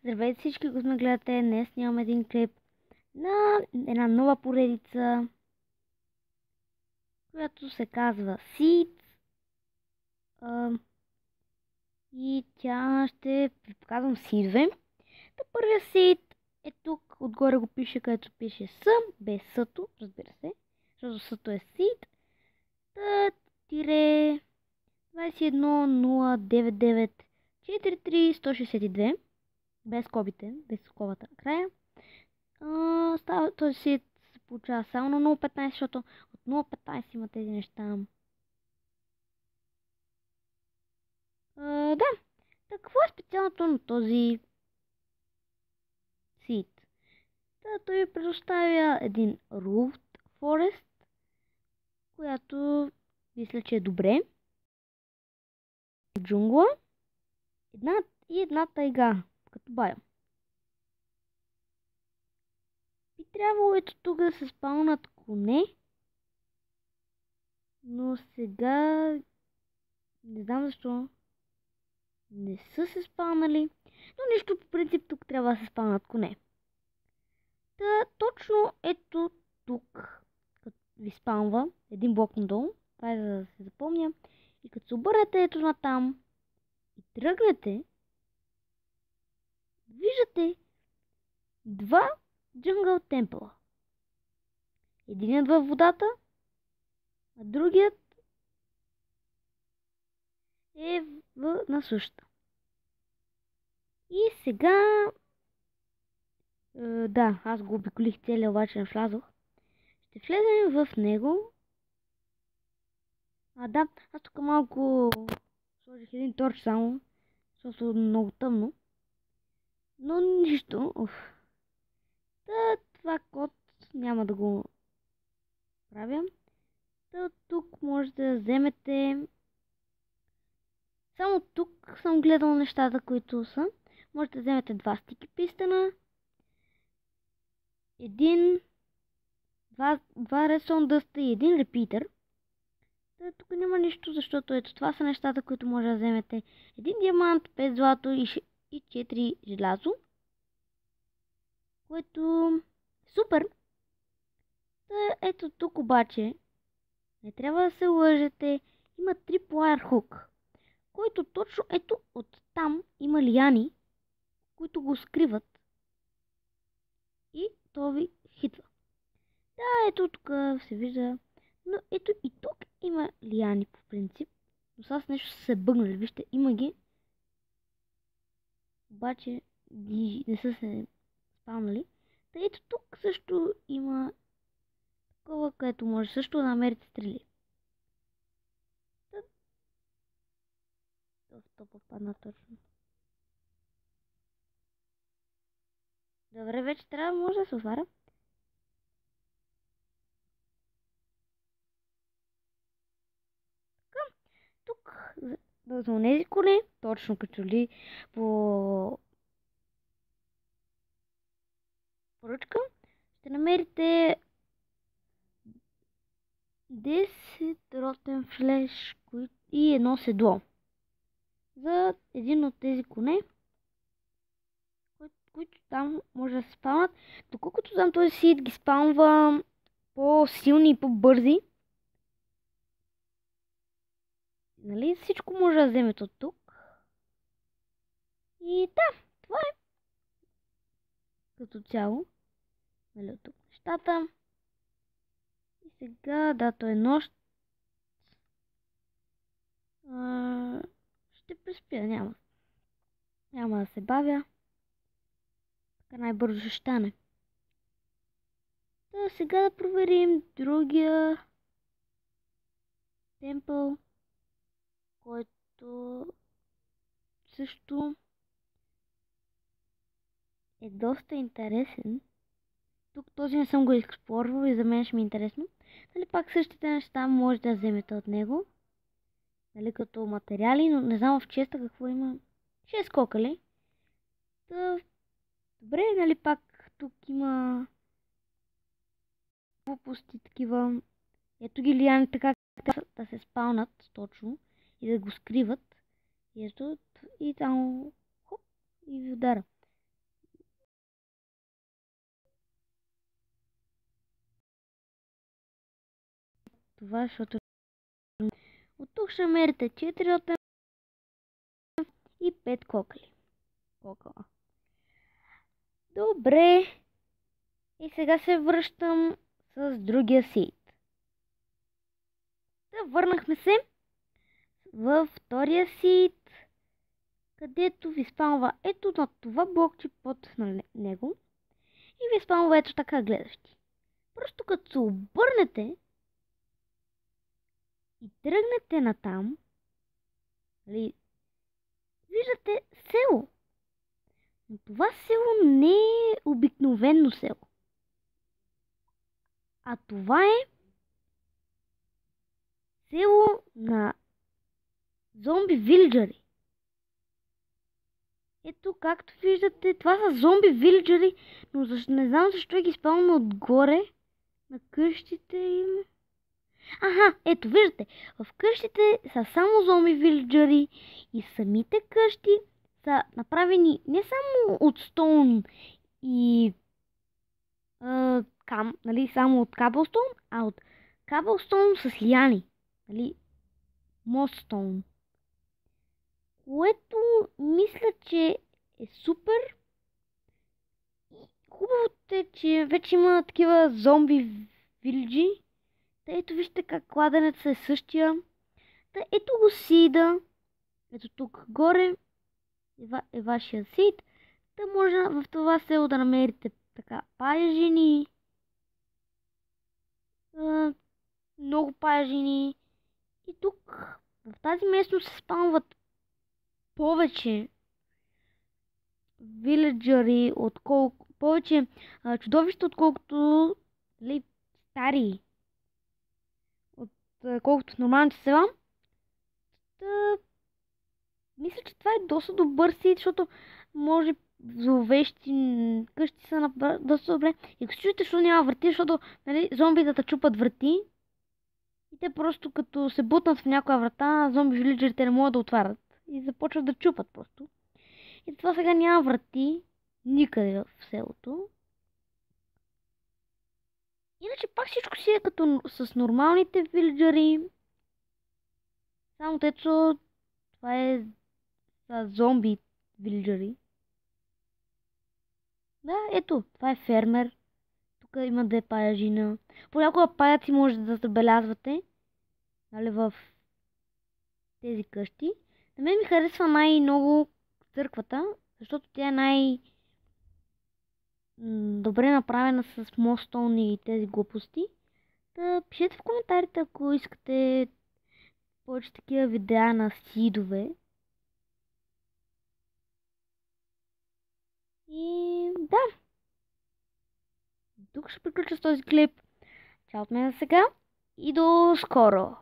Здравейте всички, които ме гледате. Днес снимам един клип на една нова поредица, която се казва Seed. И тя ще ви показвам сидове. Първия Seed е тук, отгоре го пише, където пише С, без С-то, разбира се, защото С-то е Seed. Тире 2109943162, без скобите, без скобата на края. Този си се получава само на 0.15, защото от 0.15 има тези неща. Да, какво е специалното на този seed? Той ви предоставя един root forest, която мисля, че е добре. Джунгла и една тайга, като байо. Би трябвало ето тук да се спаунат коне, но сега не знам защо не са се спаунали, но нищо, по принцип тук трябва да се спаунат коне. Точно ето тук, като ви спаунва един блок надолу, това е за да се запомня, и като се обърнете ето на там и тръгнете, виждате два джунгъл темпъла. Единият във водата, а другият е на сушата. И сега... да, аз го обиколих целия, обаче не влязох. Ще влезем в него. Да, аз тук малко сложих един торч само, защото е много тъмно. Но нищо. Това код няма да го правя. Тук можете да вземете... Само тук съм гледал нещата, които са. Можете да вземете два стики пистена. Два редстоун дъста и един репитър. Тук няма нищо, защото ето това са нещата, които може да вземете. Един диамант, 5 злато и 4 желязо. Което е супер. Ето тук обаче не трябва да се лъжете. Има 3 плеер хук, който точно ето от там има лияни, които го скриват. И то ви хитва. Ето тук се вижда. Но ето и тук има лияни по принцип. Но сега с нещо са се бъгнали. Вижте, има ги. Обаче не са се спалнали. Ето тук също има такова, където може също да намерите стрели. То попадна точно. Добре, вече може да се отваря. Тук за тези коне, точно като ли по поръчка, ще намерите 10 ротен флеш и едно седло. За един от тези коне, които там може да се спаунат. Доколкото знам, този сид ги спаунва по-силни и по-бързи. Нали, всичко може да вземете от тук. И да, това е като цяло. Нали, от тук нещата. И сега, то е нощ. Ще преспя, няма да се бавя. Така най-бързо ще стане. Сега да проверим другия темпъл, който също е доста интересен. Тук този не съм го експлорвал и за мен ще ми е интересно. Нали, пак същите неща може да вземете от него. Нали, като материали, но не знам в честа какво има. 6 кокали. Добре, нали, пак тук има глупости такива. Ето ги лияни така да се спаунат точно и да го скриват. И ето и там хоп и ви удара. това, защото от тук ще мерите 4 от и 5 кокала. Добре. И сега се връщам с другия сид. Върнахме се във втория сид, където ви спамва ето на това блокче под на него и ви спамва ето така гледащи. Просто като се обърнете и тръгнете натам, виждате село. Но това село не е обикновено село. А това е село на зомби вилджери. Ето, както виждате, това са зомби вилджери, но не знам защо ги спалваме отгоре на къщите им. Аха, ето, виждате, в къщите са само зомби вилджери и самите къщи са направени не само от стоун и само от каблстоун, а от каблстоун с лиани, мостстоун. Което мисля, че е супер. Хубавото е, че вече има такива зомби вилджи. Ето вижте как кладенеца е същия. Ето го сида. Ето тук горе е вашия сид. Може в това село да намерите така паяжини. Много паяжини. И тук в тази местност се спамват повече виледжери, повече чудовища, отколкото стари. Отколкото в нормалните села. Мисля, че това е доста добър сид, защото може зловещи къщи са доста добре. И ако се чуете, защото няма врати, защото зомбитата чупат врати. И те просто като се бутнат в някоя врата, зомби виледжерите не могат да отварят. И започват да чупат просто. И това сега няма врати никъде в селото. Иначе пак всичко си е като с нормалните виледжери. Само тецо, това е за зомби виледжери. Да, ето, това е фермер. Тук има 2 паяжина. Понякога паяци може да забелязвате. В тези къщи. На мен ми харесва най-много църквата, защото тя е добре направена с мостон и тези глупости. Пишете в коментарите, ако искате повече такива видеа на сидове. И да. Тук ще приключа с този клип. Чао от мен за сега и до скоро!